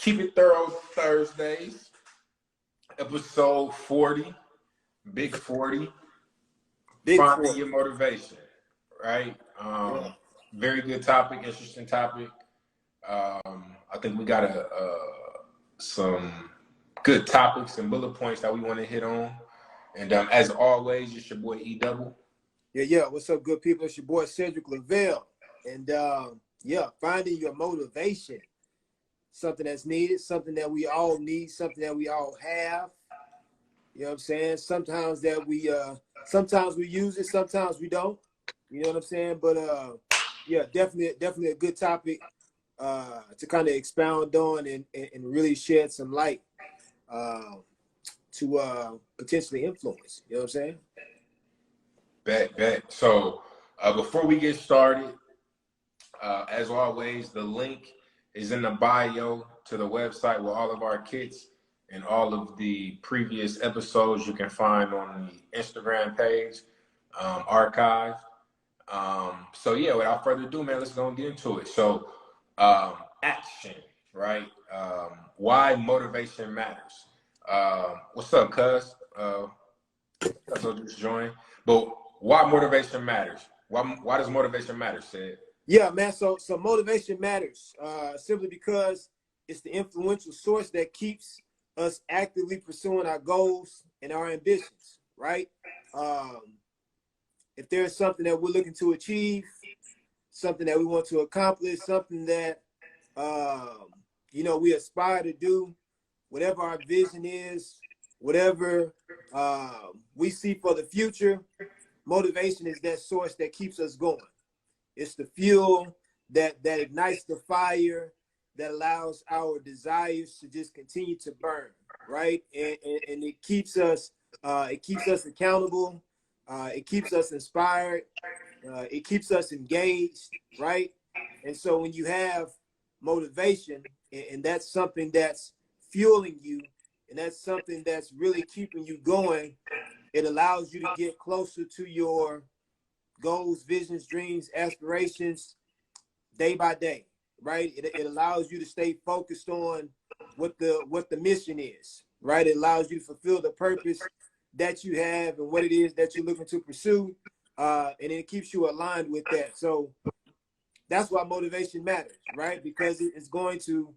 Keep It Thorough Thursdays, episode 40, Big 40, Finding Your Motivation, right? Yeah. Very good topic, interesting topic. I think we got some good topics and bullet points that we want to hit on. And as always, it's your boy E Double. Yeah. What's up, good people? It's your boy Cedric Lavelle. And finding your motivation. Something that's needed, something that we all need, something that we all have. You know what I'm saying? Sometimes we use it, sometimes we don't. You know what I'm saying? But definitely a good topic to kind of expound on and really shed some light to potentially influence. You know what I'm saying? Bet. So before we get started, as always, the link is in the bio to the website with all of our kits and all of the previous episodes you can find on the Instagram page, archive. Without further ado, man, let's go and get into it. So, action, right? Why motivation matters. What's up, cuz? Just join. But why motivation matters? Why does motivation matter, Sid? Yeah, man. So motivation matters simply because it's the influential source that keeps us actively pursuing our goals and our ambitions, right? If there's something that we're looking to achieve, something that we want to accomplish, something that we aspire to do, whatever our vision is, whatever we see for the future, motivation is that source that keeps us going. It's the fuel that ignites the fire, that allows our desires to just continue to burn, right? And it keeps us accountable. It keeps us inspired. It keeps us engaged, right? And so when you have motivation, and that's something that's fueling you, and that's something that's really keeping you going, it allows you to get closer to your goals, visions, dreams, aspirations day by day, right? It allows you to stay focused on what the mission is, right? It allows you to fulfill the purpose that you have and what it is that you're looking to pursue, and it keeps you aligned with that. So that's why motivation matters, right? Because it's going to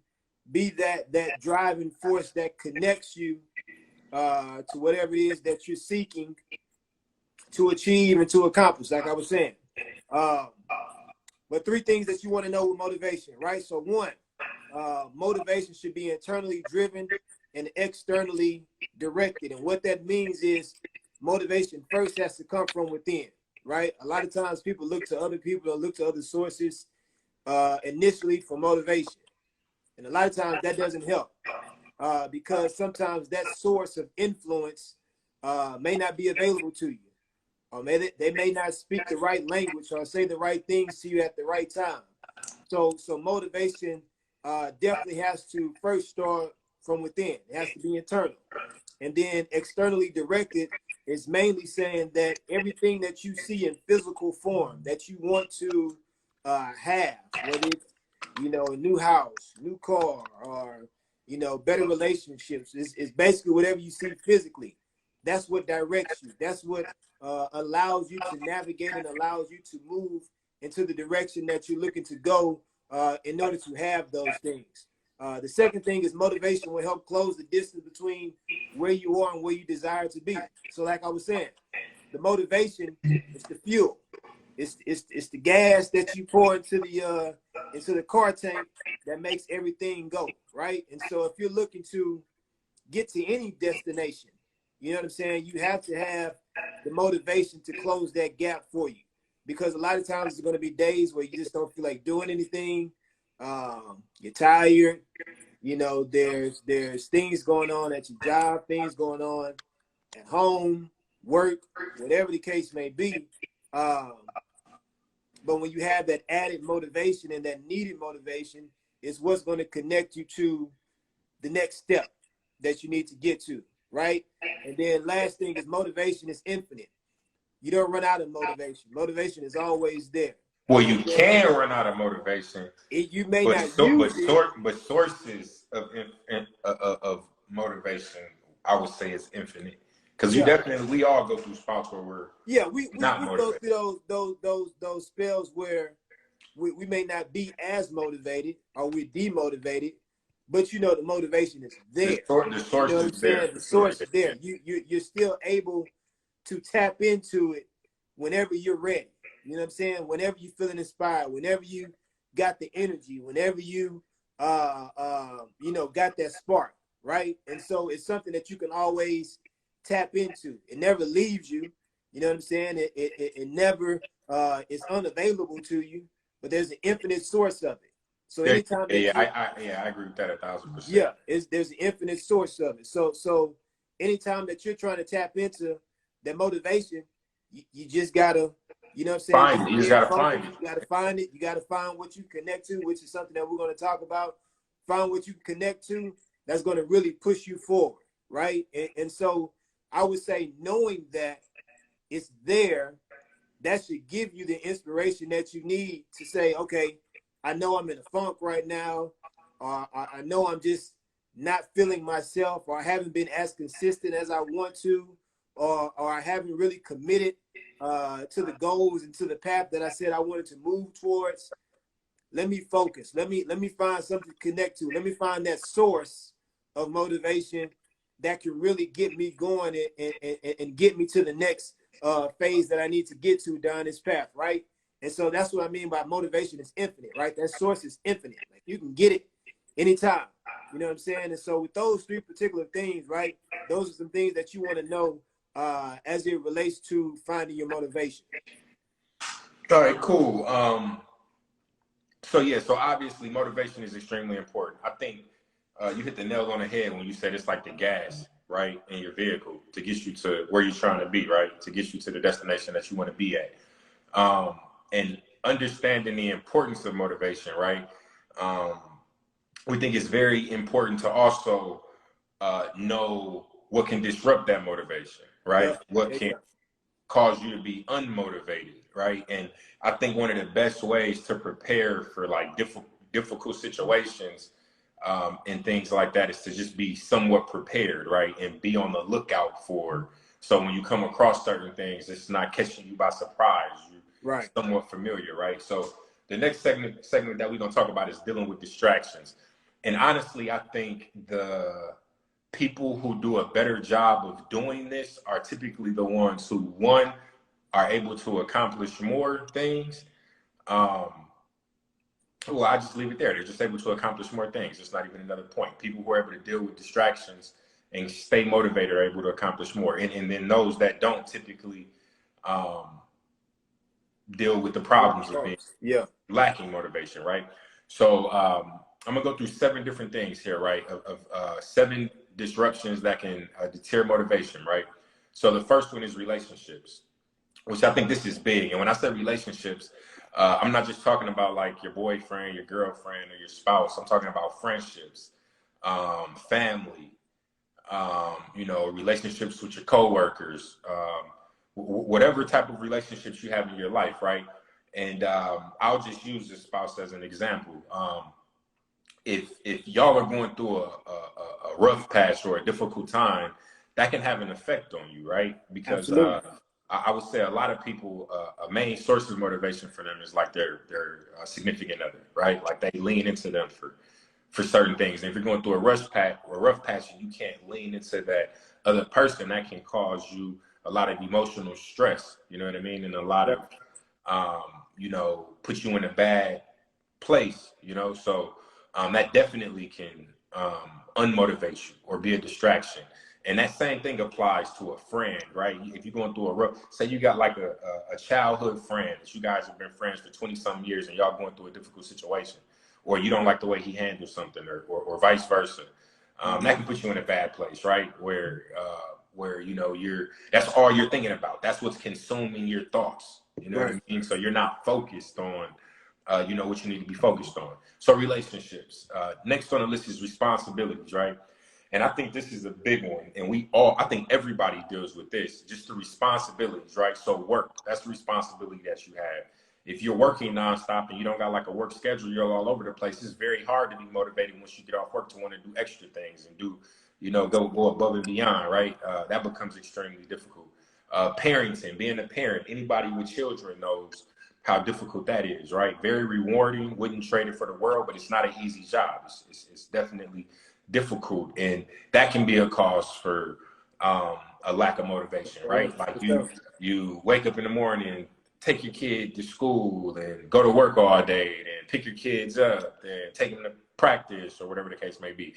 be that driving force that connects you to whatever it is that you're seeking to achieve and to accomplish, like I was saying. But three things that you want to know with motivation, right? So one, motivation should be internally driven and externally directed. And what that means is motivation first has to come from within, right? A lot of times people look to other people or look to other sources initially for motivation. And a lot of times that doesn't help because sometimes that source of influence may not be available to you. Or they may not speak the right language or say the right things to you at the right time. So motivation definitely has to first start from within. It has to be internal. And then externally directed is mainly saying that everything that you see in physical form that you want to have, whether it's, a new house, new car, or, better relationships, is basically whatever you see physically. That's what directs you. That's what allows you to navigate and allows you to move into the direction that you're looking to go in order to have those things. The second thing is motivation will help close the distance between where you are and where you desire to be. So like I was saying, the motivation is the fuel. It's the gas that you pour into the car tank that makes everything go, right? And so if you're looking to get to any destination, you know what I'm saying? You have to have the motivation to close that gap for you, because a lot of times there's going to be days where you just don't feel like doing anything. You're tired. There's things going on at your job, things going on at home, work, whatever the case may be. But when you have that added motivation and that needed motivation, is what's going to connect you to the next step that you need to get to, right? And then last thing is motivation is infinite. You don't run out of motivation. Motivation is always there. Well, you can run out of motivation. You may not use it. But sources of motivation, I would say, is infinite. Because we all go through spots where we're we not go motivated. through those spells where we may not be as motivated or we're demotivated, but you know the motivation is there. The You source know what is I'm there saying? for The sure. source is there. You're still able to tap into it whenever you're ready. You know what I'm saying? Whenever you're feeling inspired, whenever you got the energy, whenever you you know, got that spark, right? And so it's something that you can always tap into. It never leaves you. You know what I'm saying? It never is unavailable to you, but there's an infinite source of it. So anytime that I agree with that 1,000%. there's an infinite source of it. So anytime that you're trying to tap into that motivation, you just gotta, you know what I'm saying, Find it. You just gotta find it. You gotta find it. You gotta find what you connect to, which is something that we're gonna talk about. Find what you connect to that's gonna really push you forward, right? And so I would say knowing that it's there, that should give you the inspiration that you need to say, okay, I know I'm in a funk right now, or I know I'm just not feeling myself, or I haven't been as consistent as I want to, or I haven't really committed to the goals and to the path that I said I wanted to move towards. Let me focus. Let me find something to connect to. Let me find that source of motivation that can really get me going and get me to the next phase that I need to get to down this path, right? And so that's what I mean by motivation is infinite, right? That source is infinite. Like you can get it anytime. You know what I'm saying? And so with those three particular things, right? Those are some things that you want to know as it relates to finding your motivation. All right, cool. So obviously motivation is extremely important. I think you hit the nail on the head when you said it's like the gas, right, in your vehicle to get you to where you're trying to be, right, to get you to the destination that you want to be at. And understanding the importance of motivation, right? We think it's very important to also know what can disrupt that motivation, right? What can cause you to be unmotivated, right? And I think one of the best ways to prepare for like difficult situations and things like that is to just be somewhat prepared, right? And be on the lookout for. So when you come across certain things, it's not catching you by surprise. You're somewhat familiar, right? So the next segment that we're gonna talk about is dealing with distractions. And honestly, I think the people who do a better job of doing this are typically the ones who, one, are able to accomplish more things. Well, I just leave it there. They're just able to accomplish more things. It's not even another point. People who are able to deal with distractions and stay motivated are able to accomplish more. And then those that don't typically deal with the problems of being lacking motivation, right? So I'm gonna go through 7 different things here, right? Of 7 disruptions that can deter motivation, right? So the first one is relationships, which I think this is big. And when I say relationships, I'm not just talking about like your boyfriend, your girlfriend, or your spouse. I'm talking about friendships, family, you know, relationships with your coworkers, whatever type of relationships you have in your life, right? And I'll just use this spouse as an example. If y'all are going through a rough patch or a difficult time, that can have an effect on you, right? Because I would say a lot of people, a main source of motivation for them is like their significant other, right? Like they lean into them for certain things. And if you're going through a rough patch, and you can't lean into that other person, that can cause you a lot of emotional stress. You know what I mean? And a lot of, you know, put you in a bad place. You know, so that definitely can unmotivate you or be a distraction. And that same thing applies to a friend, right? If you're going through a rough, say you got like a childhood friend that you guys have been friends for 20-some years and y'all going through a difficult situation, or you don't like the way he handles something, or vice versa. That can put you in a bad place, right? Where you know that's all you're thinking about. That's what's consuming your thoughts. You know what I mean? So you're not focused on you know what you need to be focused on. So relationships. Next on the list is responsibilities, right? And I think this is a big one. And I think everybody deals with this, just the responsibilities, right? So work, that's the responsibility that you have. if you're working nonstop and you don't got like a work schedule, you're all over the place. It's very hard to be motivated once you get off work to want to do extra things and do, you know, go above and beyond, right? That becomes extremely difficult. Parenting, being a parent, anybody with children knows how difficult that is, right? Very rewarding, wouldn't trade it for the world, but it's not an easy job. It's definitely difficult, and that can be a cause for a lack of motivation, right? Like you wake up in the morning, take your kid to school, and go to work all day, and pick your kids up, and take them to practice or whatever the case may be.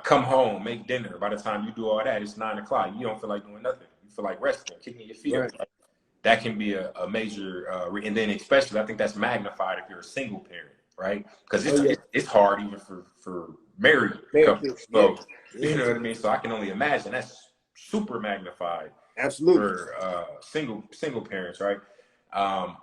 Come home, make dinner. By the time you do all that, it's 9 o'clock. You don't feel like doing nothing. You feel like resting, kicking your feet up. Right? That can be a major, and then especially I think that's magnified if you're a single parent, right? Because it's hard even for married couples. So you know what I mean. So I can only imagine that's super magnified. Absolutely. For single parents, right? The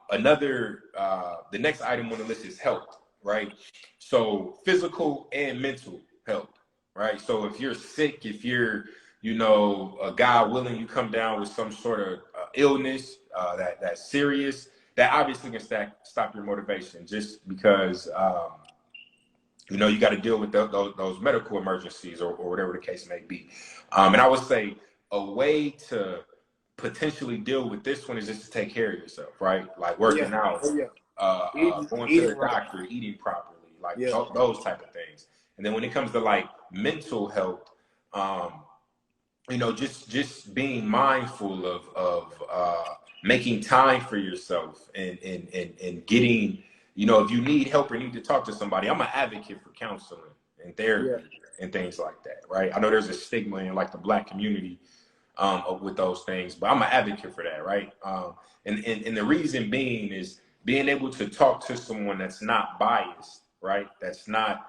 next item on the list is health, right? So physical and mental health, right? So if you're sick, if you're, you know, God willing, you come down with some sort of illness that's serious, that obviously can stop your motivation, just because, you know, you got to deal with those medical emergencies or whatever the case may be. And I would say a way to potentially deal with this one is just to take care of yourself, right? Like working out, going to the doctor, eating properly, like those type of things. And then when it comes to like mental health, you know, just being mindful of making time for yourself and getting, you know, if you need help or need to talk to somebody, I'm an advocate for counseling and therapy and things like that, right? I know there's a stigma in like the Black community with those things, but I'm an advocate for that, right? And the reason being is being able to talk to someone that's not biased, right? That's not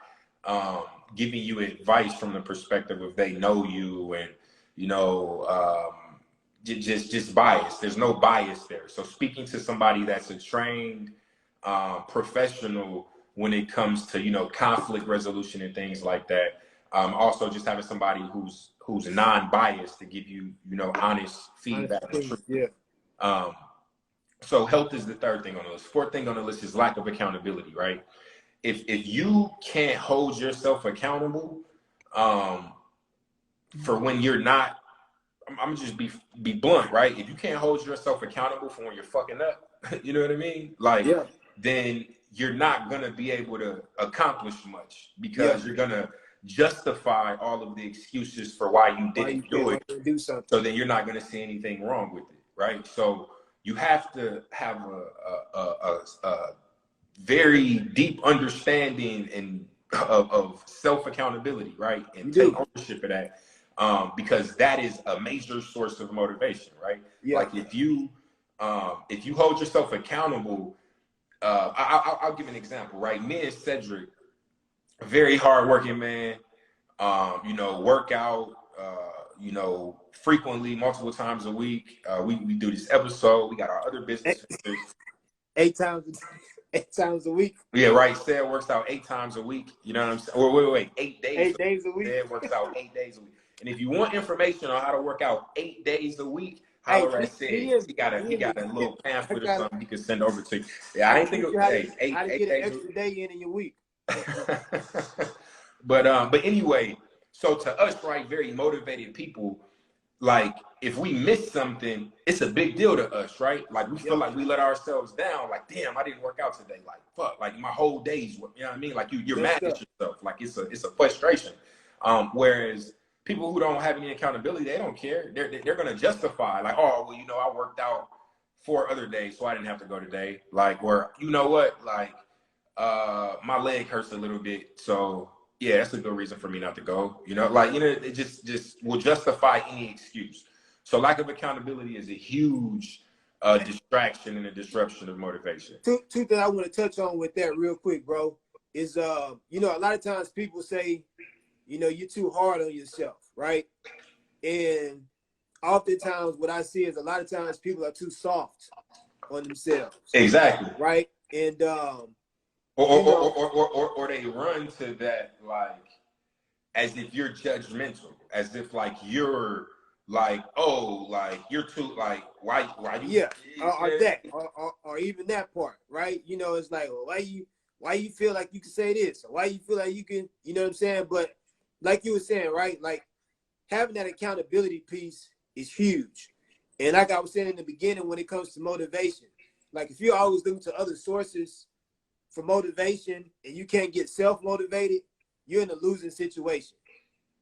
giving you advice from the perspective of they know you and, you know, just bias. There's no bias there. So speaking to somebody that's a trained professional when it comes to, you know, conflict resolution and things like that. Also just having somebody who's non-biased to give you, you know, honest feedback. So health is the third thing on the list. Fourth thing on the list is lack of accountability, right? If you can't hold yourself accountable for when you're not, I'm gonna just be blunt, right? If you can't hold yourself accountable for when you're fucking up, you know what I mean? Like, then you're not gonna be able to accomplish much because you're gonna justify all of the excuses for why you didn't do it. So then you're not gonna see anything wrong with it, right? So you have to have a very deep understanding and of self accountability, right? And take ownership of that. Because that is a major source of motivation, right? Like if you hold yourself accountable, I'll give an example, right? Me and Cedric, very hardworking man, you know, work out, you know, frequently, multiple times a week. We do this episode. We got our other businesses. 8 times a week. Yeah, right. Said works out 8 times a week. You know what I'm saying? Wait. 8 days. 8 days a week. Said works out 8 days a week. And if you want information on how to work out 8 days a week, holler at Sid. He got a little pamphlet or something he can send over to you. Yeah, I didn't think it was 8 how to get an extra day in your week. But anyway, so to us, right, very motivated people, like if we miss something, it's a big deal to us, right? Like we feel like we let ourselves down. Like, damn, I didn't work out today. Like, fuck, like my whole day's work. You know what I mean? Like you're mad at yourself. Like it's a frustration. Whereas people who don't have any accountability, they don't care. They're gonna justify like, oh, well, you know, I worked out 4 other days, so I didn't have to go today. Like, or you know what, like, my leg hurts a little bit, so yeah, that's a good reason for me not to go. You know, like, you know, it just will justify any excuse. So lack of accountability is a huge distraction and a disruption of motivation. Two things I want to touch on with that real quick, bro, is you know, a lot of times people say, you know, you're too hard on yourself, right? And oftentimes what I see is a lot of times people are too soft on themselves. Exactly. Right? And or they run to that like as if you're judgmental, as if like you're like, oh, like you're too, like, why you, Yeah, or yeah. that, or even that part, right? You know, it's like, well, why you feel like you can say this, or why you feel like you can, you know what I'm saying? But like you were saying, right? Like having that accountability piece is huge. And like I was saying in the beginning, when it comes to motivation, like if you're always looking to other sources for motivation and you can't get self-motivated, you're in a losing situation,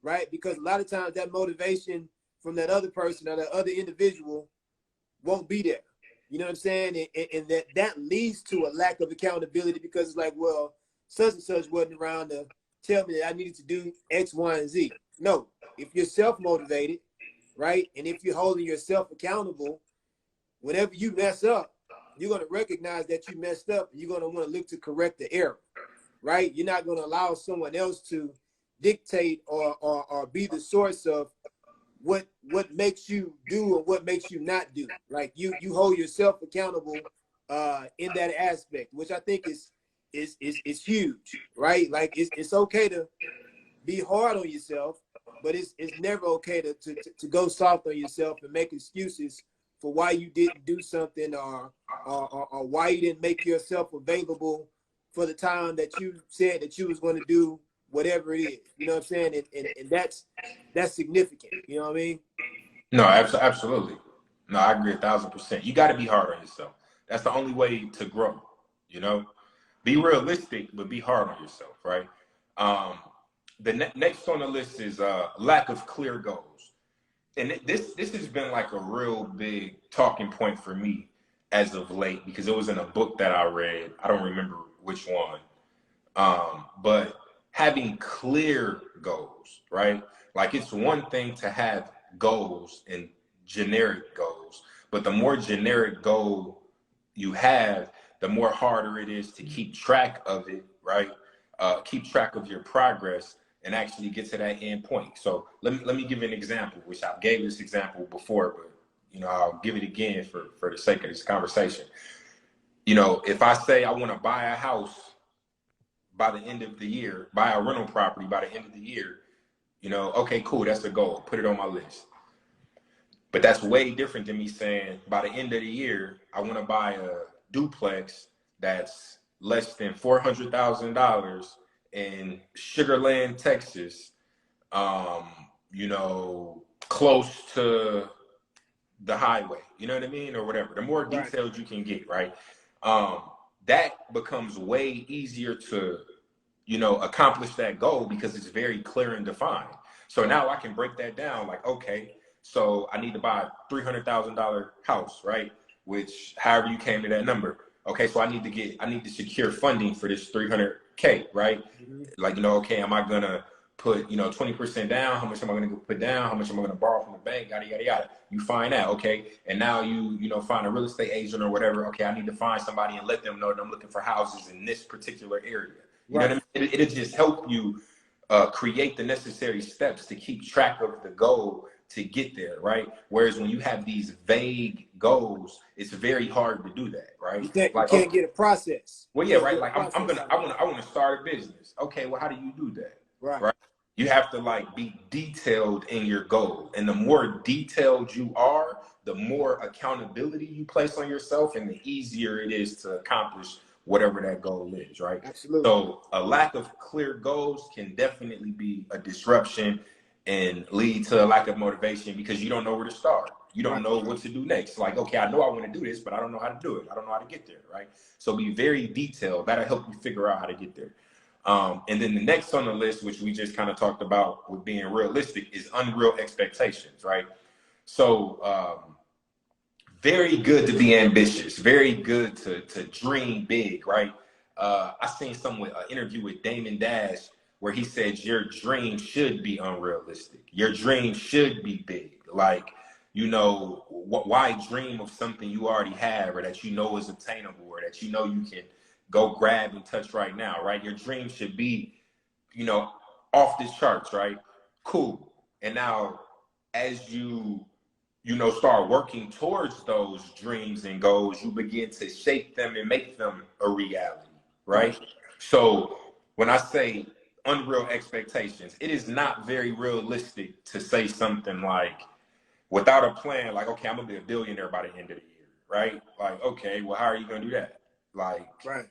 right? Because a lot of times that motivation from that other person or that other individual won't be there. You know what I'm saying? And that leads to a lack of accountability because it's like, well, such and such wasn't around to tell me that I needed to do X, Y, and Z. No, if you're self-motivated, right? And if you're holding yourself accountable, whenever you mess up, you're going to recognize that you messed up and you're going to want to look to correct the error, right? You're not going to allow someone else to dictate or be the source of what makes you do and what makes you not do. Like you hold yourself accountable in that aspect, which I think is huge, right? Like it's okay to be hard on yourself, but it's never okay to go soft on yourself and make excuses for why you didn't do something or why you didn't make yourself available for the time that you said that you was going to do whatever it is. You know what I'm saying? And that's significant. You know what I mean? No, absolutely. No, I agree 1,000%. You got to be hard on yourself. That's the only way to grow. You know, be realistic, but be hard on yourself, right? Um, the next on the list is lack of clear goals, and this has been like a real big talking point for me as of late because it was in a book that I read. I don't remember which one, but having clear goals, right? Like it's one thing to have goals and generic goals, but the more generic goal you have, the more harder it is to keep track of it, right? Keep track of your progress and actually get to that end point. So let me give you an example, which I gave this example before, but you know I'll give it again for the sake of this conversation. You know, if I say I want to buy a house by the end of the year, buy a rental property by the end of the year, you know, okay, cool, that's the goal. Put it on my list. But that's way different than me saying by the end of the year, I want to buy a duplex that's less than $400,000 in Sugar Land, Texas, um, you know, close to the highway, you know what I mean? Or whatever. The more Right. detailed you can get, right? Um, that becomes way easier to, you know, accomplish that goal because it's very clear and defined. So now I can break that down like, okay, so I need to buy a $300,000 house, right? Which, however you came to that number. Okay, so I need to secure funding for this 300K, right? Mm-hmm. Like, you know, okay, am I gonna put, you know, 20% down? How much am I gonna put down? How much am I gonna borrow from the bank? Yada yada yada. You find out, okay, and now you know find a real estate agent or whatever. Okay, I need to find somebody and let them know that I'm looking for houses in this particular area. You know Right. what I mean? It'll just help you create the necessary steps to keep track of the goal to get there, right? Whereas when you have these vague goals, it's very hard to do that, right? You Like, can't okay, get a process. well, You yeah, can't right. get a Like, process out of that. I want to start a business. Okay, well, how do you do that, Right. right? You have to like be detailed in your goal, and the more detailed you are, the more accountability you place on yourself, and the easier it is to accomplish whatever that goal is, right? Absolutely. So, a lack of clear goals can definitely be a disruption and lead to a lack of motivation because you don't know where to start. You don't Right. know what to do next. Like, okay, I know I want to do this, but I don't know how to do it. I don't know how to get there, right? So be very detailed. That'll help you figure out how to get there. And then the next on the list, which we just kind of talked about with being realistic, is unreal expectations, right? So very good to be ambitious, very good to dream big, right? I seen an interview with Damon Dash where he said your dream should be unrealistic. Your dream should be big. Like, you know, why dream of something you already have or that you know is obtainable or that you know you can go grab and touch right now, right? Your dream should be, you know, off the charts, right? Cool. And now as you know, start working towards those dreams and goals, you begin to shape them and make them a reality, Right. right? So when I say unreal expectations, it is not very realistic to say something like, without a plan, like, okay, I'm gonna be a billionaire by the end of the year, right? Like, okay, well, how are you gonna do that? Like, Right.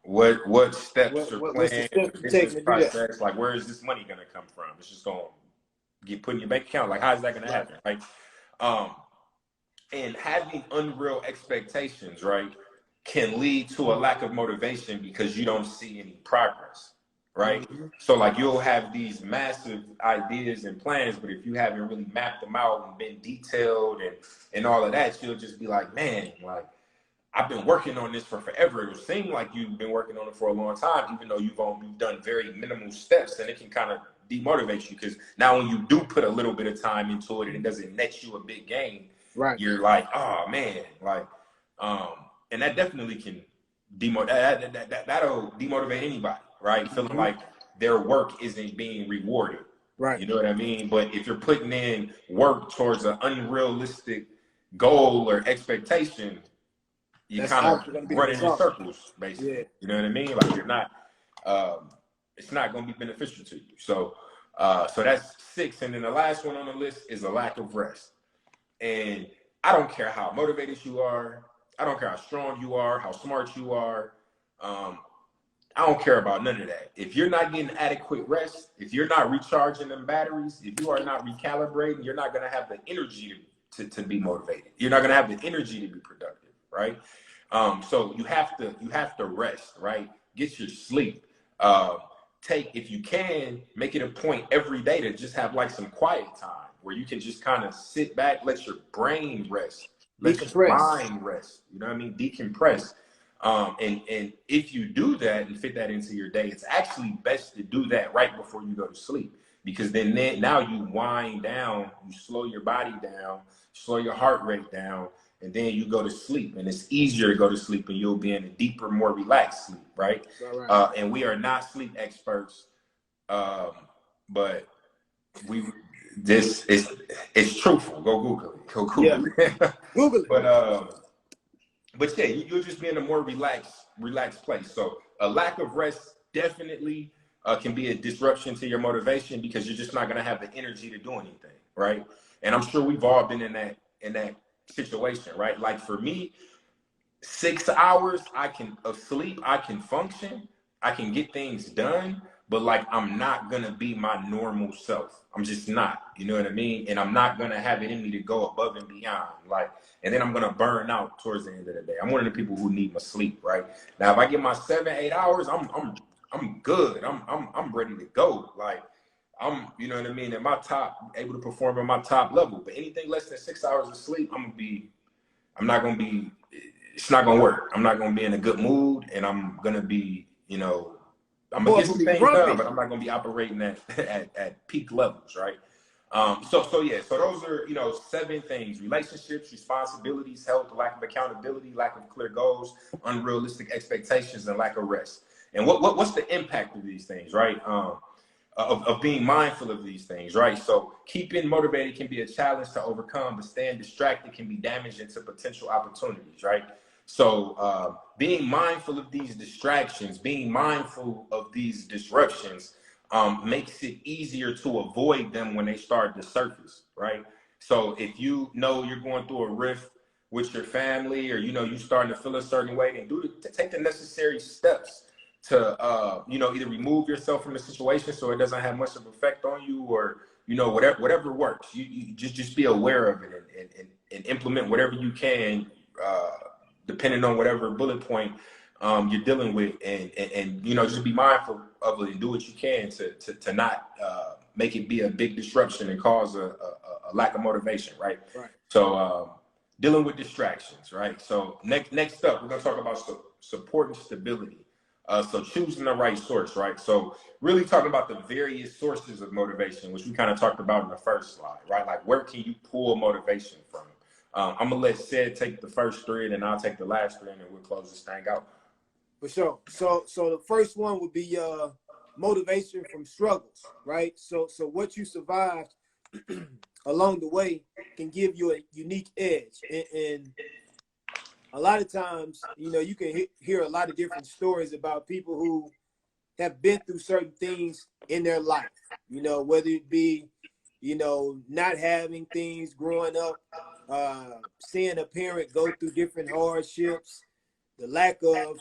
what steps or What's the plan, steps you business taking to do that? process? Like, where is this money gonna come from? It's just gonna get put in your bank account. Like, how is that gonna Right. happen? Like, um, and having unreal expectations, right, can lead to a lack of motivation because you don't see any progress, right? Mm-hmm. So like you'll have these massive ideas and plans, but if you haven't really mapped them out and been detailed and all of that, you'll just be like, man, like I've been working on this for forever. It would seem like you've been working on it for a long time, even though you've done very minimal steps, and it can kind of demotivate you because now when you do put a little bit of time into it and it doesn't net you a big gain, Right. you're like, oh man, like, and that definitely can that'll demotivate anybody, right? Feeling Mm-hmm. like their work isn't being rewarded. Right. You know what I mean? But if you're putting in work towards an unrealistic goal or expectation, you That's kind of actually going to be the run in result. circles, basically. Yeah. You know what I mean? Like you're not, it's not going to be beneficial to you. So, so that's 6. And then the last one on the list is a lack of rest. And I don't care how motivated you are. I don't care how strong you are, how smart you are. I don't care about none of that. If you're not getting adequate rest, if you're not recharging them batteries, if you are not recalibrating, you're not going to have the energy to be motivated. You're not going to have the energy to be productive, right? So you have to rest, right? Get your sleep. If you can, make it a point every day to just have like some quiet time where you can just kind of sit back, let your brain rest, let your Decompress. mind rest. You know what I mean? Decompress. And if you do that and fit that into your day, it's actually best to do that right before you go to sleep, because then now you wind down, you slow your body down, slow your heart rate down, and then you go to sleep, and it's easier to go to sleep, and you'll be in a deeper, more relaxed sleep, right? Right. And we are not sleep experts, but this is it's truthful. Go Google it. Go Yeah. Google it. Google it. But yeah, you'll just be in a more relaxed place. So a lack of rest definitely can be a disruption to your motivation because you're just not going to have the energy to do anything, right? And I'm sure we've all been in that situation, right? Like for me, 6 hours of sleep, I can function, I can get things done, but like I'm not gonna be my normal self. I'm just not, you know what I mean? And I'm not gonna have it in me to go above and beyond. Like, and then I'm gonna burn out towards the end of the day. I'm one of the people who need my sleep, right? Now if I get my 7, 8 hours, I'm good. I'm ready to go. Like you know what I mean, at my top, able to perform at my top level. But anything less than 6 hours of sleep, I'm not gonna be it's not gonna work. I'm not gonna be in a good mood, and I'm gonna be, I'm gonna Boy, get gonna some be things done, grumpy. but I'm not gonna be operating at peak levels, right? So yeah, so those are 7 things: relationships, responsibilities, health, lack of accountability, lack of clear goals, unrealistic expectations, and lack of rest. And what's the impact of these things, right? Of being mindful of these things, right? So keeping motivated can be a challenge to overcome, but staying distracted can be damaging to potential opportunities, right? So being mindful of these distractions, being mindful of these disruptions makes it easier to avoid them when they start to surface, right? So if you know you're going through a rift with your family, or you're starting to feel a certain way, then take the necessary steps to either remove yourself from the situation so it doesn't have much of an effect on you, or whatever works. You just be aware of it and implement whatever you can, depending on whatever bullet point you're dealing with, and just be mindful of it and do what you can to not make it be a big disruption and cause a lack of motivation, right? Right. So dealing with distractions, right? So next up, we're gonna talk about support and stability. So choosing the right source, right? So really talking about the various sources of motivation, which we kind of talked about in the first slide, right? Like where can you pull motivation from? I'm gonna let Sid take the first 3, and then I'll take the last 3, and then we'll close this thing out. For sure. So the first one would be motivation from struggles, right? So what you survived along the way can give you a unique edge, and a lot of times, you can hear a lot of different stories about people who have been through certain things in their life, whether it be you know, not having things growing up, seeing a parent go through different hardships, the lack of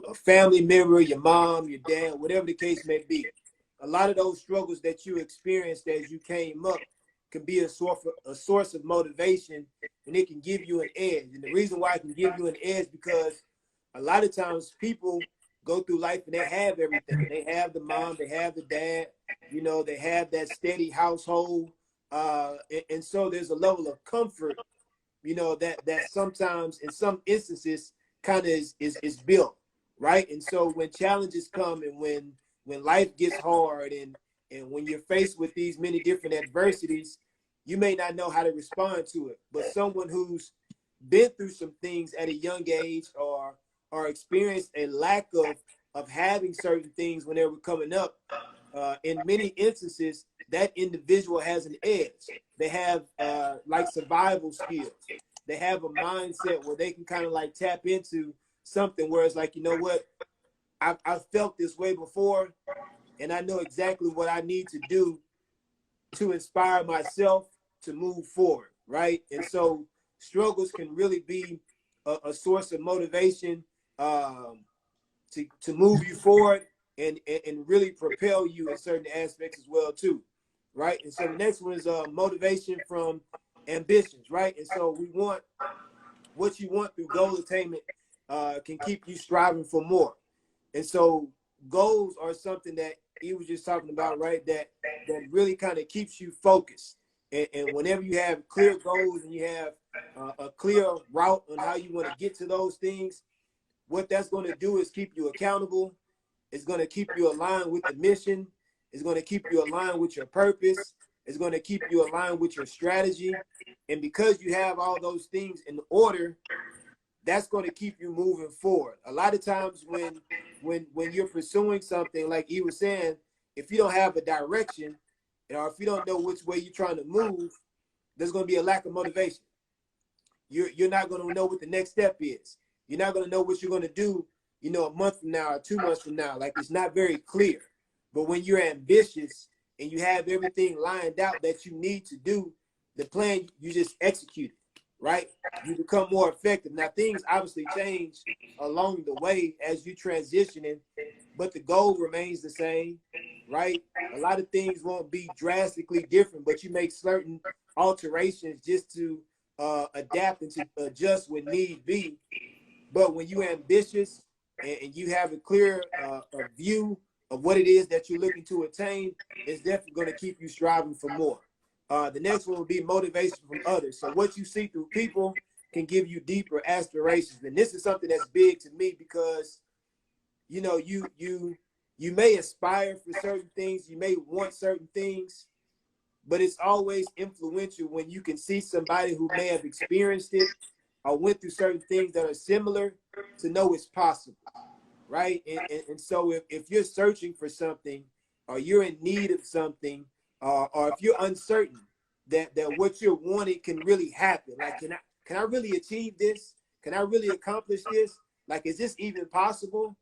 a family member, your mom, your dad, whatever the case may be. A lot of those struggles that you experienced as you came up can be a source of motivation, and it can give you an edge. And the reason why it can give you an edge because a lot of times people go through life and they have everything. They have the mom, they have the dad, you know, they have that steady household. And so there's a level of comfort, you know, that sometimes in some instances kind of is built, right? And so when challenges come and when life gets hard and when you're faced with these many different adversities, you may not know how to respond to it. But someone who's been through some things at a young age or experienced a lack of having certain things when they were coming up, in many instances, that individual has an edge. They have like survival skills. They have a mindset where they can kind of like tap into something where it's like, you know what, I've felt this way before, and I know exactly what I need to do to inspire myself to move forward, right? And so struggles can really be a source of motivation, to move you forward and really propel you in certain aspects as well too, right? And so the next one is motivation from ambitions, right? And so we want what you want through goal attainment can keep you striving for more. And so goals are something that he was just talking about, right? That really kind of keeps you focused. And whenever you have clear goals and you have a clear route on how you want to get to those things, what that's going to do is keep you accountable. It's going to keep you aligned with the mission. It's going to keep you aligned with your purpose. It's going to keep you aligned with your strategy. And because you have all those things in order, that's going to keep you moving forward. A lot of times when you're pursuing something, like he was saying, if you don't have a direction, or if you don't know which way you're trying to move, there's going to be a lack of motivation. You're not going to know what the next step is. You're not going to know what you're going to do, you know, a month from now or 2 months from now. Like, it's not very clear. But when you're ambitious and you have everything lined out that you need to do, the plan, you just execute it, right? You become more effective. Now, things obviously change along the way as you transitioning, but the goal remains the same, right? A lot of things won't be drastically different, but you make certain alterations just to adapt and to adjust when need be. But when you're ambitious and you have a clear a view of what it is that you're looking to attain, it's definitely going to keep you striving for more. The next one will be motivation from others. So what you see through people can give you deeper aspirations. And this is something that's big to me because, you know, you may aspire for certain things, you may want certain things, but it's always influential when you can see somebody who may have experienced it or went through certain things that are similar to know it's possible, right? And so if you're searching for something or you're in need of something, or if you're uncertain that what you're wanting can really happen, like can I really achieve this? Can I really accomplish this? Like, is this even possible?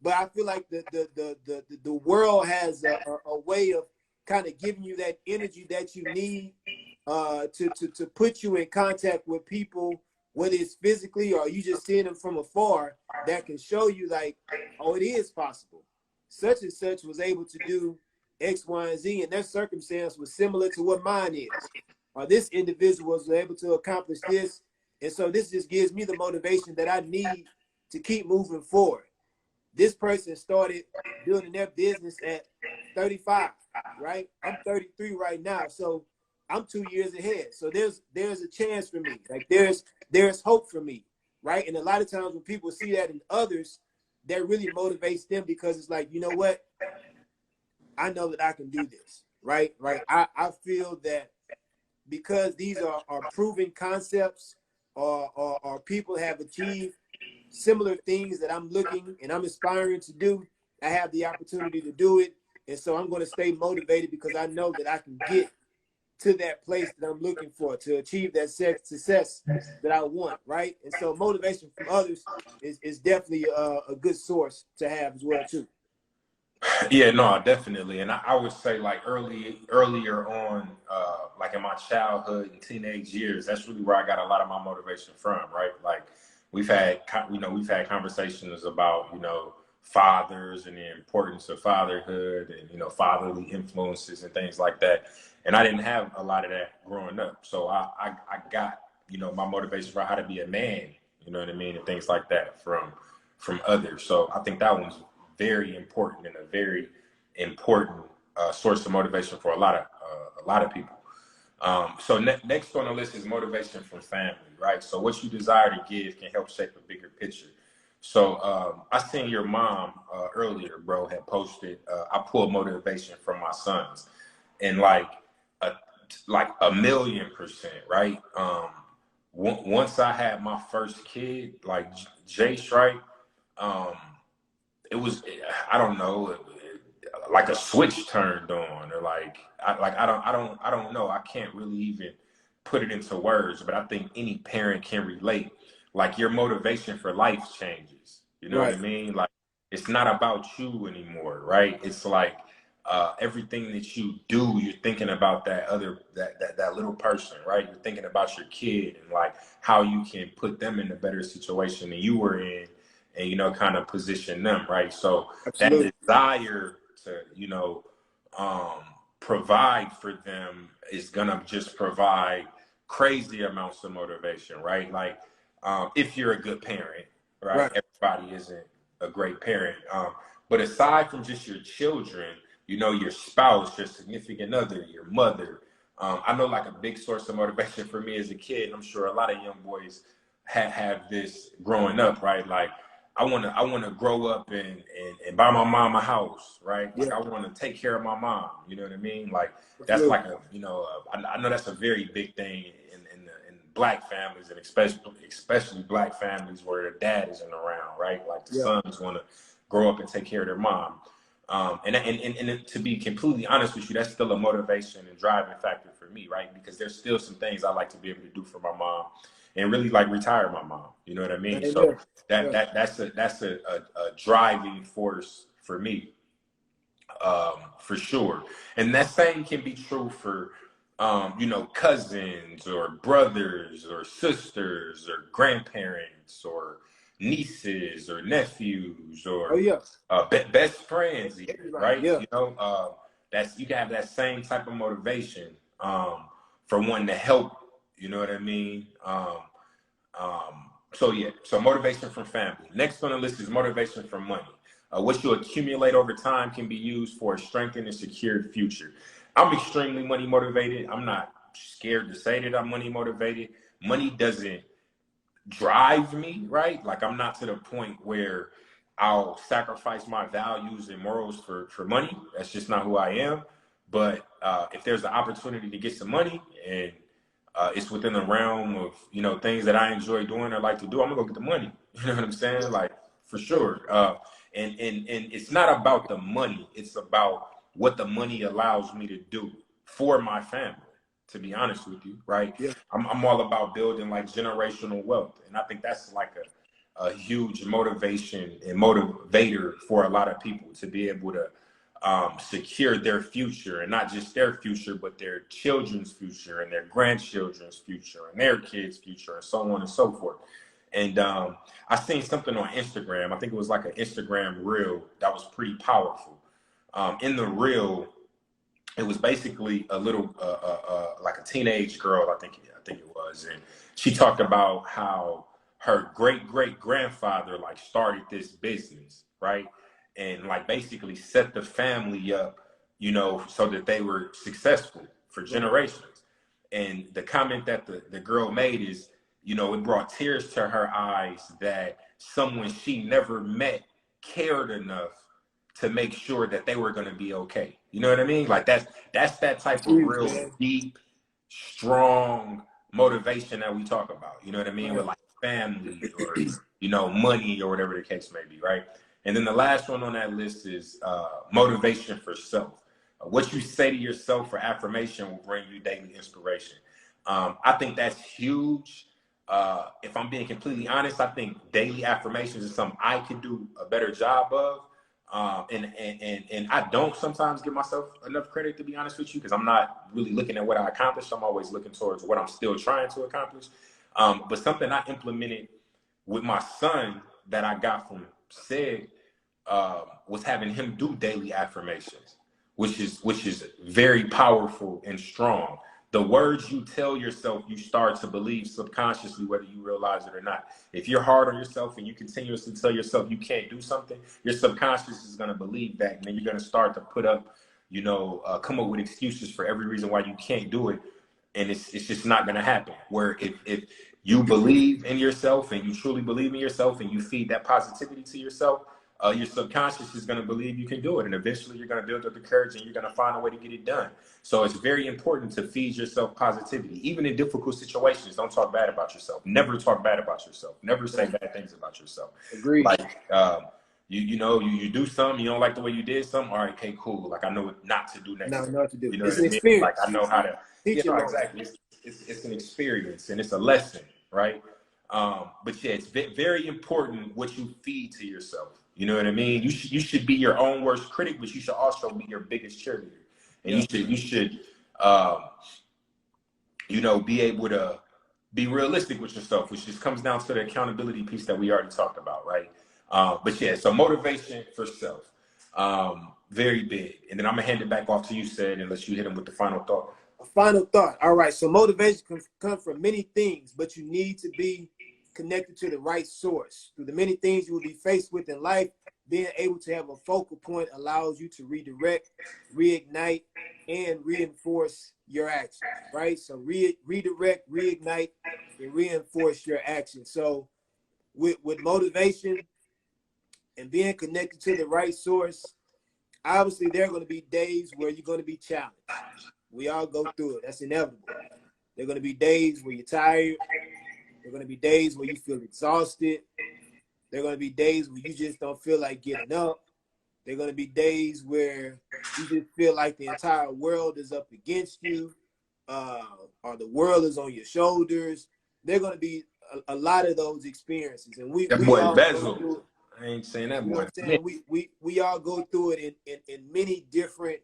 But I feel like the world has a way of kind of giving you that energy that you need to put you in contact with people, whether it's physically or you just seeing them from afar, that can show you like, oh, it is possible. Such and such was able to do X, Y, and Z, and their circumstance was similar to what mine is. Or this individual was able to accomplish this. And so this just gives me the motivation that I need to keep moving forward. This person started building their business at 35, right? I'm 33 right now, so I'm 2 years ahead. So there's a chance for me. Like there's hope for me, right? And a lot of times when people see that in others, that really motivates them because it's like, you know what? I know that I can do this, right? Right. I feel that because these are proven concepts or people have achieved similar things that I'm looking and I'm aspiring to do, I have the opportunity to do it. And so I'm going to stay motivated because I know that I can get to that place that I'm looking for to achieve that success that I want, right? And so motivation from others is definitely a good source to have as well too. Yeah, no, definitely. And I would say like earlier on, like in my childhood and teenage years, that's really where I got a lot of my motivation from, right? Like we've had conversations about, fathers and the importance of fatherhood and, fatherly influences and things like that. And I didn't have a lot of that growing up. So I got, my motivation for how to be a man, you know what I mean? And things like that from others. So I think that one's very important and a very important source of motivation for a lot of people. So next on the list is motivation from family, right? So what you desire to give can help shape a bigger picture. So I seen your mom earlier, bro, had posted. I pull motivation from my sons, and a like 1,000,000%, right? Once I had my first kid, like Jace, right? Um, it was, I don't know, like a switch turned on, or I don't know. I can't really even put it into words, but I think any parent can relate. Like your motivation for life changes. You know what I Right. mean? Like it's not about you anymore, right? It's like everything that you do, you're thinking about that little person, right? You're thinking about your kid and like how you can put them in a better situation than you were in, and kind of position them, right? So that Absolutely. desire to um, provide for them is gonna just provide crazy amounts of motivation, right? Like if you're a good parent, right? Right. Everybody isn't a great parent, but aside from just your children, your spouse, your significant other, your mother. I know like a big source of motivation for me as a kid, and I'm sure a lot of young boys have this growing up, right? Like I wanna grow up and buy my mom a house, right? Yeah. Like I wanna take care of my mom. You know what I mean? Like that's Absolutely. like I know that's a very big thing in black families, and especially black families where the dad isn't around, right? Like the Yeah. sons wanna grow up and take care of their mom. And to be completely honest with you, that's still a motivation and driving factor for me, right? Because there's still some things I like to be able to do for my mom, and really like retire my mom. You know what I mean? Same So here. that Yeah. that that's a driving force for me, for sure. And that same can be true for cousins or brothers or sisters or grandparents or nieces or nephews Oh or yeah. best friends even, Everybody. right? Yeah. That's you can have that same type of motivation for one to help. You know what I mean? So yeah, so motivation from family. Next on the list is motivation from money. What you accumulate over time can be used for a strengthened and secured future. I'm extremely money motivated. I'm not scared to say that I'm money motivated. Money doesn't drive me, right? Like I'm not to the point where I'll sacrifice my values and morals for money. That's just not who I am. But if there's an opportunity to get some money and it's within the realm of things that I enjoy doing or like to do, I'm gonna go get the money. You know what I'm saying? Like for Yeah. sure. And it's not about the money. It's about what the money allows me to do for my family. To be honest with you, right? Yeah. I'm all about building like generational wealth, and I think that's like a huge motivation and motivator for a lot of people to be able to secure their future, and not just their future, but their children's future and their grandchildren's future and their kids' future, and so on and so forth. And I seen something on Instagram. I think it was like an Instagram reel that was pretty powerful. In the reel, it was basically a little like a teenage girl, I think it was, and she talked about how her great great grandfather like started this business, right? And like basically set the family up, so that they were successful for Right. generations. And the comment that the girl made is, it brought tears to her eyes that someone she never met cared enough to make sure that they were going to be okay. You know what I mean? Like that's that type of Huge, real man. deep, strong motivation that we talk about. You know what I mean? Right. With like family or money or whatever the case may be, right? And then the last one on that list is motivation for self. What you say to yourself for affirmation will bring you daily inspiration. I think that's huge. If I'm being completely honest, I think daily affirmations is something I could do a better job of. And I don't sometimes give myself enough credit, to be honest with you, because I'm not really looking at what I accomplished. I'm always looking towards what I'm still trying to accomplish. But something I implemented with my son that I got from said was having him do daily affirmations, which is very powerful and strong. The words you tell yourself, you start to believe subconsciously, whether you realize it or not. If you're hard on yourself and you continuously tell yourself you can't do something, your subconscious is going to believe that, and then you're going to start to put up, come up with excuses for every reason why you can't do it, and it's just not going to happen. Where if you believe in yourself and you truly believe in yourself and you feed that positivity to yourself, your subconscious is going to believe you can do it, and eventually you're going to build up the courage and you're going to find a way to get it done. So it's very important to feed yourself positivity, even in difficult situations. Don't talk bad about yourself. Never talk bad about yourself. Never say bad things about yourself. Agreed. Like you do something, you don't like the way you did something. All right, okay, cool. Like I know what not to do next time. Not to do. You know It's what an I mean? experience. Like I know how to. Exactly. It's an experience and it's a lesson, right? But yeah, it's very important what you feed to yourself. You know what I mean? You should be your own worst critic, but you should also be your biggest cheerleader. And you should be able to be realistic with yourself, which just comes down to the accountability piece that we already talked about, right? But yeah, so motivation for self, very big. And then I'm gonna hand it back off to you, Sid, unless you hit him with the final thought. A final thought. All right. So motivation can come from many things, but you need to be connected to the right source. Through the many things you will be faced with in life, being able to have a focal point allows you to redirect, reignite, and reinforce your action, right? So redirect, reignite, and reinforce your action. So with motivation and being connected to the right source, obviously there are going to be days where you're going to be challenged. We all go through it. That's inevitable. There are going to be days where you're tired. There are going to be days where you feel exhausted. There are going to be days where you just don't feel like getting up. There are going to be days where you just feel like the entire world is up against you, or the world is on your shoulders. There are going to be a lot of those experiences, and we all go through it. I ain't saying that, you know boy. what I'm saying? We all go through it in many different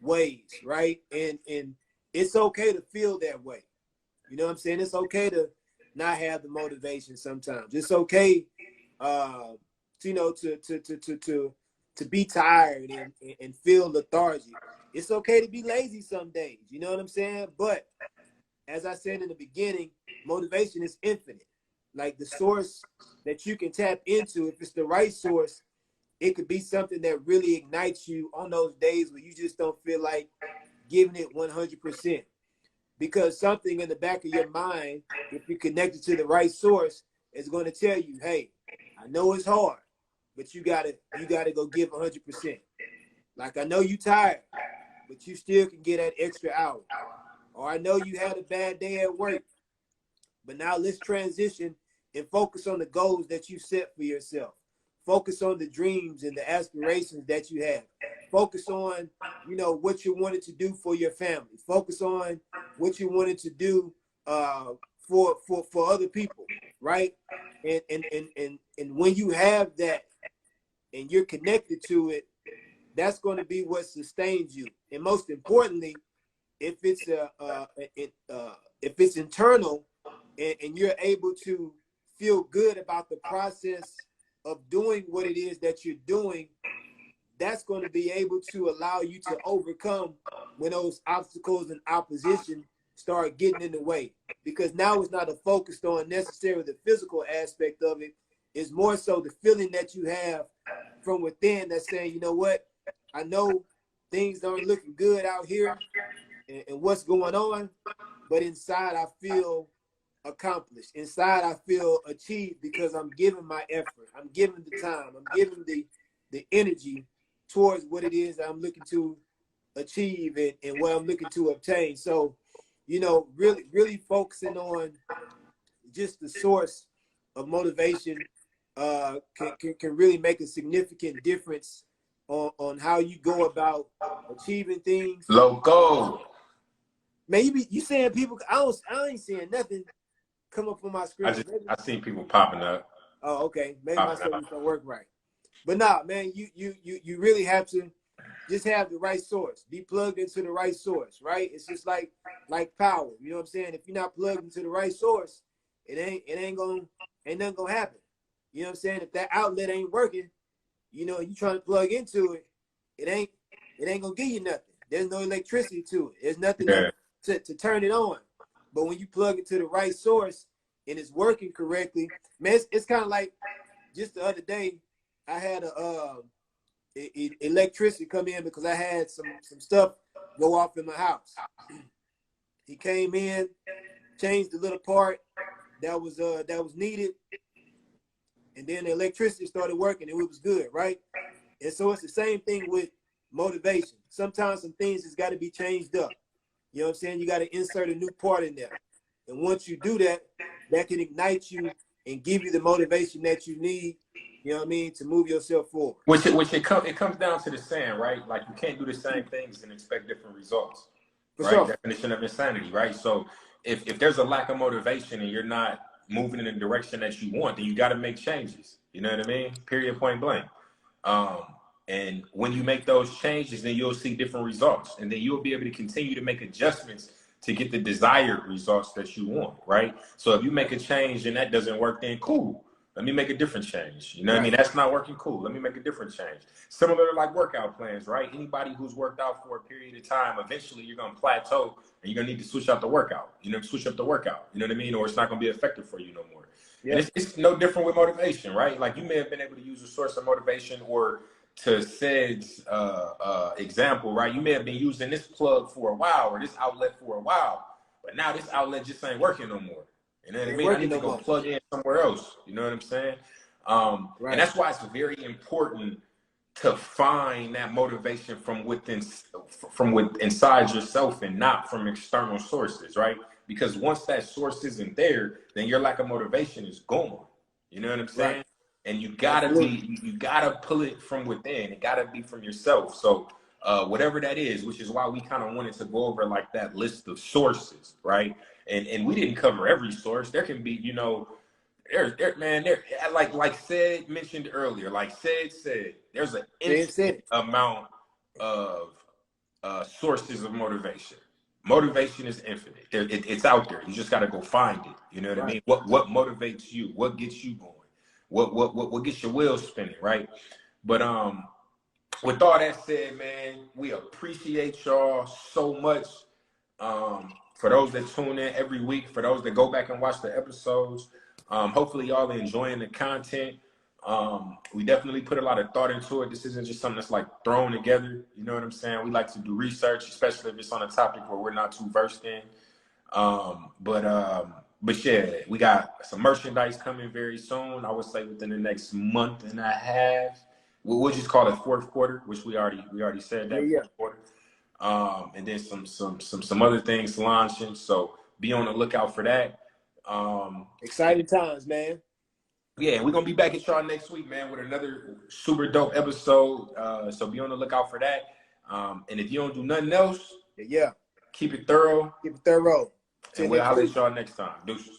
ways, right? And it's okay to feel that way. You know what I'm saying? It's okay to not have the motivation sometimes. It's okay, to be tired and feel lethargic. It's okay to be lazy some days. You know what I'm saying? But as I said in the beginning, motivation is infinite. Like the source that you can tap into, if it's the right source, it could be something that really ignites you on those days where you just don't feel like giving it 100%. Because something in the back of your mind, if you're connected to the right source, is going to tell you, hey, I know it's hard, but you gotta go give 100%. Like I know you tired, but you still can get that extra hour. Or I know you had a bad day at work, but now let's transition and focus on the goals that you set for yourself. Focus on the dreams and the aspirations that you have. Focus on, what you wanted to do for your family. Focus on what you wanted to do for other people, right? And when you have that and you're connected to it, that's going to be what sustains you. And most importantly, if it's internal and you're able to feel good about the process of doing what it is that you're doing, that's going to be able to allow you to overcome when those obstacles and opposition start getting in the way. Because now it's not focused on necessarily the physical aspect of it. It's more so the feeling that you have from within that's saying, you know what, I know things aren't looking good out here and what's going on, but inside I feel accomplished. Inside I feel achieved because I'm giving my effort. I'm giving the time. I'm giving the energy towards what it is that I'm looking to achieve and what I'm looking to obtain. So, really focusing on just the source of motivation can really make a significant difference on how you go about achieving things. Loco. Man, you saying people? I ain't seeing nothing come up on my screen. I seen people popping up. Oh, okay. Maybe my service don't work right. But nah, man, you really have to just have the right source. Be plugged into the right source, right? It's just like power. You know what I'm saying? If you're not plugged into the right source, ain't nothing gonna happen. You know what I'm saying? If that outlet ain't working, you know, you trying to plug into it, it ain't gonna give you nothing. There's no electricity to it. There's nothing Yeah. to turn it on. But when you plug into the right source and it's working correctly, man, it's kind of like just the other day, I had electricity come in because I had some stuff go off in my house. He came in, changed the little part that was needed, and then the electricity started working and it was good, right? And so it's the same thing with motivation. Sometimes some things has got to be changed up. You know what I'm saying? You got to insert a new part in there. And once you do that, that can ignite you and give you the motivation that you need, you know what I mean, to move yourself forward. It comes down to the saying, right? Like you can't do the same things and expect different results. For Right? sure. Definition of insanity, right? So if there's a lack of motivation and you're not moving in the direction that you want, then you got to make changes. You know what I mean? Period, point blank. And when you make those changes, then you'll see different results, and then you'll be able to continue to make adjustments to get the desired results that you want, right? So if you make a change and that doesn't work, then cool. Let me make a different change. You know what I mean? That's not working. Cool. Let me make a different change. Similar to like workout plans, right? Anybody who's worked out for a period of time, eventually you're going to plateau and you're going to need to switch out the workout. You know, switch up the workout. You know what I mean? Or it's not going to be effective for you no more. Yep. And it's no different with motivation, right? Like you may have been able to use a source of motivation, or to Ced's example, right? You may have been using this plug for a while or this outlet for a while, but now this outlet just ain't working no more. You know what I mean? I need to go plug in somewhere else. You know what I'm saying? And that's why it's very important to find that motivation from inside yourself and not from external sources, right? Because once that source isn't there, then your lack of motivation is gone. You know what I'm saying? Right. And you gotta pull it from within. It gotta be from yourself. So whatever that is, which is why we kind of wanted to go over like that list of sources, right? And we didn't cover every source. There can be, you know, like Ced mentioned earlier, like Ced said, there's an infinite amount of sources of motivation. Motivation is infinite. It's out there. You just got to go find it. You know what I mean? What motivates you? What gets you going? What gets your wheels spinning, right? But with all that said, man, we appreciate y'all so much. For those that tune in every week, for those that go back and watch the episodes, hopefully y'all are enjoying the content. We definitely put a lot of thought into it. This isn't just something that's like thrown together. You know what I'm saying? We like to do research, especially if it's on a topic where we're not too versed in. But yeah, we got some merchandise coming very soon. I would say within the next month and a half. We'll just call it fourth quarter, which we already said that fourth quarter. And then some other things launching. So be on the lookout for that. Exciting times, man. Yeah, we're gonna be back at y'all next week, man, with another super dope episode. So be on the lookout for that. And if you don't do nothing else, keep it thorough. And we'll holler at y'all next time. Deuces.